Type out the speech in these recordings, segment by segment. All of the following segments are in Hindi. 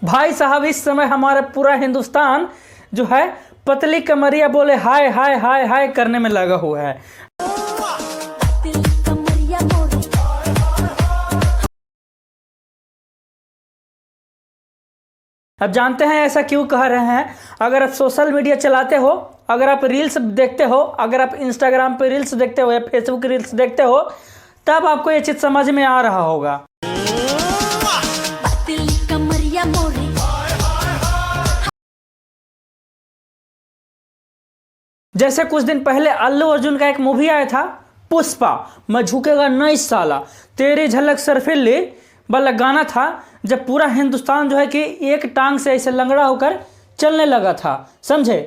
भाई साहब, इस समय हमारा पूरा हिंदुस्तान जो है पतली कमरिया बोले हाय हाय हाय हाय करने में लगा हुआ है। अब जानते हैं ऐसा क्यों कह रहे हैं। अगर आप सोशल मीडिया चलाते हो, अगर आप रील्स देखते हो, अगर आप इंस्टाग्राम पे रील्स देखते हो या फेसबुक रील्स देखते हो, तब आपको ये चीज़ समझ में आ रहा होगा। जैसे कुछ दिन पहले अल्लू अर्जुन का एक मूवी आया था पुष्पा, मैं झुकेगा नहीं साला, तेरी झलक सरफिल्ली वाला गाना था, जब पूरा हिंदुस्तान जो है कि एक टांग से ऐसे लंगड़ा होकर चलने लगा था, समझे।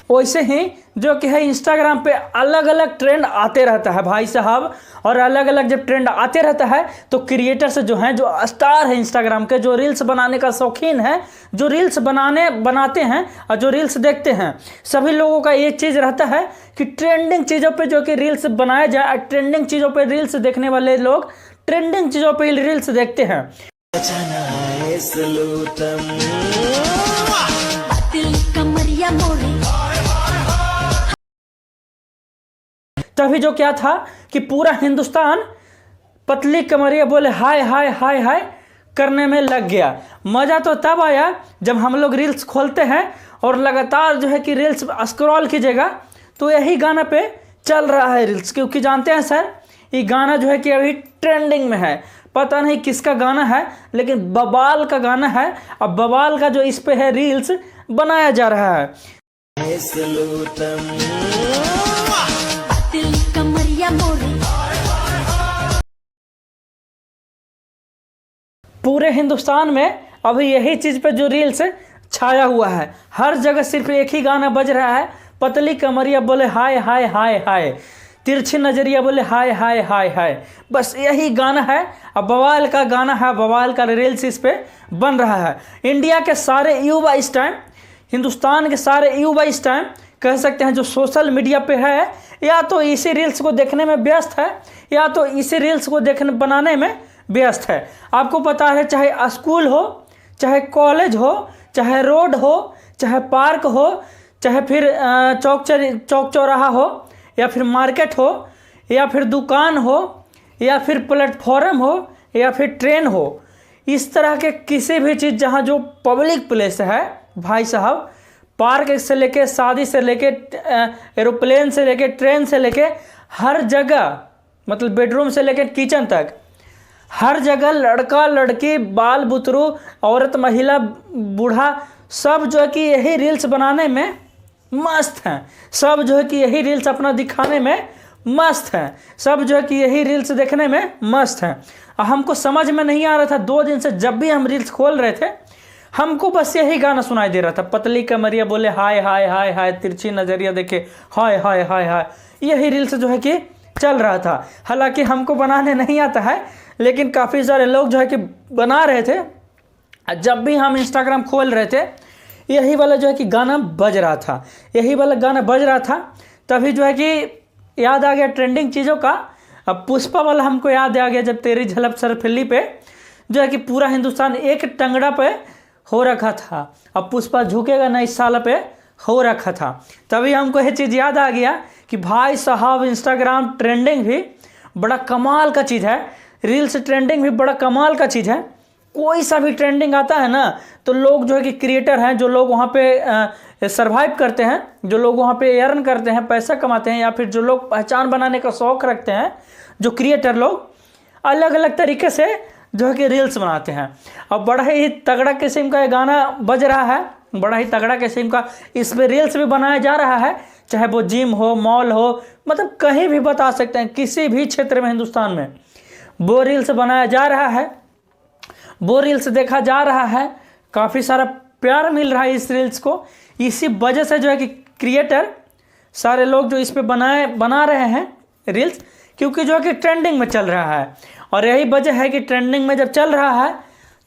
वैसे ही जो कि है इंस्टाग्राम पे अलग अलग ट्रेंड आते रहता है भाई साहब, और अलग अलग जब ट्रेंड आते रहता है तो क्रिएटर्स जो हैं, जो स्टार है इंस्टाग्राम के, जो रील्स बनाने का शौकीन है, जो रील्स बनाते हैं और जो रील्स देखते हैं, सभी लोगों का ये चीज़ रहता है कि ट्रेंडिंग चीज़ों पे जो कि रील्स बनाया जाए, ट्रेंडिंग चीज़ों पे रील्स देखने वाले लोग ट्रेंडिंग चीज़ों पे रील्स देखते हैं। तभी जो क्या था कि पूरा हिंदुस्तान पतली कमरिया बोले हाय हाय हाय हाय करने में लग गया। मज़ा तो तब आया जब हम लोग रील्स खोलते हैं और लगातार जो है कि रील्स स्क्रॉल कीजिएगा तो यही गाना पे चल रहा है रील्स, क्योंकि जानते हैं सर, ये गाना जो है कि अभी ट्रेंडिंग में है। पता नहीं किसका गाना है, लेकिन बवाल का गाना है। अब बवाल का जो इस पे है रील्स बनाया जा रहा है। पूरे हिंदुस्तान में अभी यही चीज़ पे जो रील्स छाया हुआ है, हर जगह सिर्फ एक ही गाना बज रहा है, पतली कमरिया बोले हाय हाय हाय हाय, तिरछी नजरिया बोले हाय हाय हाय हाय, बस यही गाना है। अब बवाल का गाना है, बवाल का रील्स इस पे बन रहा है। इंडिया के सारे युवा इस टाइम, हिंदुस्तान के सारे युवा इस टाइम कह सकते हैं जो सोशल मीडिया पे है, या तो इसी रील्स को देखने में व्यस्त है, या तो इसी रील्स को बनाने में व्यस्त है। आपको पता है, चाहे स्कूल हो, चाहे कॉलेज हो, चाहे रोड हो, चाहे पार्क हो, चाहे फिर चौक चौराहा हो, या फिर मार्केट हो, या फिर दुकान हो, या फिर प्लेटफॉर्म हो, या फिर ट्रेन हो, इस तरह के किसी भी चीज़ जहाँ जो पब्लिक प्लेस है भाई साहब, पार्क से लेके, शादी से लेके, एरोप्लेन से लेके, ट्रेन से लेके, हर जगह, मतलब बेडरूम से लेके किचन तक, हर जगह लड़का लड़की, बाल बुतरू, औरत महिला बूढ़ा, सब जो है कि यही रील्स बनाने में मस्त हैं। सब जो है कि यही रील्स अपना दिखाने में मस्त हैं। सब जो है कि यही रील्स देखने में मस्त हैं। हमको समझ में नहीं आ रहा था 2 दिन से, जब भी हम रील्स खोल रहे थे हमको बस यही गाना सुनाई दे रहा था, पतली कमरिया बोले हाय हाय हाय हाय, तिरछी नजरिया देखे हाय हाय हाय हाय, यही रील्स जो है कि चल रहा था। हालांकि हमको बनाने नहीं आता है, लेकिन काफ़ी सारे लोग जो है कि बना रहे थे। जब भी हम इंस्टाग्राम खोल रहे थे यही वाला जो है कि गाना बज रहा था, यही वाला गाना बज रहा था। तभी जो है कि याद आ गया ट्रेंडिंग चीज़ों का। अब पुष्पा वाला हमको याद आ गया, जब तेरी झलक सरफिल्ली पे जो है कि पूरा हिंदुस्तान एक टंगड़ा पे हो रखा था, अब पुष्पा झुकेगा नहीं साला पे हो रखा था। तभी हमको यह चीज़ याद आ गया कि भाई साहब, इंस्टाग्राम ट्रेंडिंग भी बड़ा कमाल का चीज़ है, रील्स ट्रेंडिंग भी बड़ा कमाल का चीज़ है। कोई सा भी ट्रेंडिंग आता है ना, तो लोग जो है कि क्रिएटर हैं, जो लोग वहाँ पे सरवाइव करते हैं, जो लोग वहाँ पे अर्न करते हैं, पैसा कमाते हैं, या फिर जो लोग पहचान बनाने का शौक़ रखते हैं, जो क्रिएटर लोग अलग अलग तरीके से जो है कि रील्स बनाते हैं। अब बड़ा ही तगड़ा किस्म का ये गाना बज रहा है, बड़ा ही तगड़ा किस्म का इस पर रील्स भी बनाया जा रहा है, चाहे वो जिम हो, मॉल हो, मतलब कहीं भी बता सकते हैं, किसी भी क्षेत्र में हिंदुस्तान में वो रील्स बनाया जा रहा है, वो रील्स देखा जा रहा है। काफ़ी सारा प्यार मिल रहा है इस रील्स को। इसी वजह से जो है कि क्रिएटर सारे लोग जो इस पे बना रहे हैं रील्स, क्योंकि जो है कि ट्रेंडिंग में चल रहा है। और यही वजह है कि ट्रेंडिंग में जब चल रहा है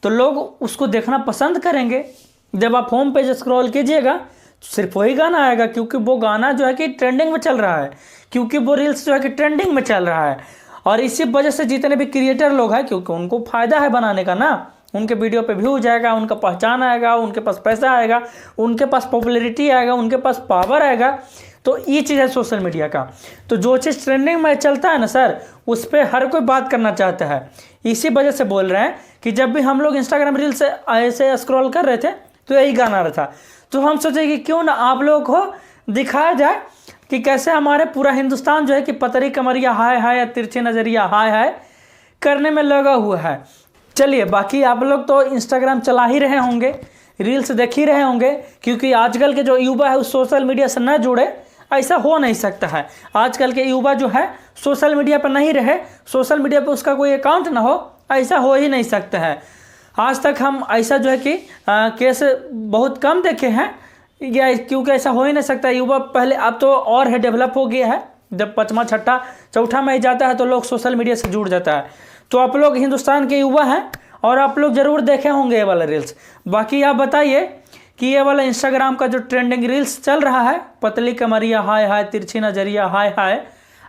तो लोग उसको देखना पसंद करेंगे। जब आप होम पेज स्क्रॉल कीजिएगा तो सिर्फ वही गाना आएगा, क्योंकि वो गाना जो है कि ट्रेंडिंग में चल रहा है, क्योंकि वो रील्स जो है कि ट्रेंडिंग में चल रहा है। और इसी वजह से जितने भी क्रिएटर लोग हैं, क्योंकि उनको फ़ायदा है बनाने का ना, उनके वीडियो पे व्यू जाएगा, उनका पहचान आएगा, उनके पास पैसा आएगा, उनके पास पॉपुलैरिटी आएगा, उनके पास पावर आएगा। तो ये चीज़ है सोशल मीडिया का। तो जो चीज़ ट्रेंडिंग में चलता है ना सर, उस पर हर कोई बात करना चाहता है। इसी वजह से बोल रहे हैं कि जब भी हम लोग इंस्टाग्राम रील से ऐसे स्क्रॉल कर रहे थे तो यही गाना आ रहा था। तो हम सोचे कि क्यों ना आप लोगों को दिखाया जाए कि कैसे हमारे पूरा हिंदुस्तान जो है कि पतरी कमरिया हाय हाय या तिरछी नज़रिया हाय हाय करने में लगा हुआ है। चलिए, बाकी आप लोग तो इंस्टाग्राम चला ही रहे होंगे, रील्स देख ही रहे होंगे, क्योंकि आजकल के जो युवा है उस सोशल मीडिया से न जुड़े ऐसा हो नहीं सकता है। आजकल के युवा जो है सोशल मीडिया पर नहीं रहे, सोशल मीडिया पर उसका कोई अकाउंट ना हो, ऐसा हो ही नहीं सकता है। आज तक हम ऐसा जो है कि केस बहुत कम देखे हैं, या क्योंकि ऐसा हो ही नहीं सकता। युवा पहले, अब तो और है डेवलप हो गया है, जब 5वां 6ठा 4ठा में जाता है तो लोग सोशल मीडिया से जुड़ जाता है। तो आप लोग हिंदुस्तान के युवा हैं और आप लोग ज़रूर देखे होंगे ये वाला रील्स। बाकी आप बताइए कि ये वाला इंस्टाग्राम का जो ट्रेंडिंग रील्स चल रहा है, पतली कमरिया हाय हाय तिरछी नज़रिया हाय हाय,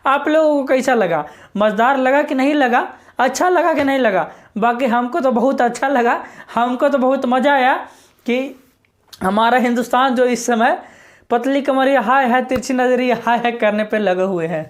आप लोगों को कैसा लगा? मज़ेदार लगा कि नहीं लगा? अच्छा लगा कि नहीं लगा? बाकी हमको तो बहुत अच्छा लगा, हमको तो बहुत मज़ा आया कि हमारा हिंदुस्तान जो इस समय पतली कमरिया हाय हाय तिरछी नज़रिया हाय हाय करने पे लगे हुए हैं।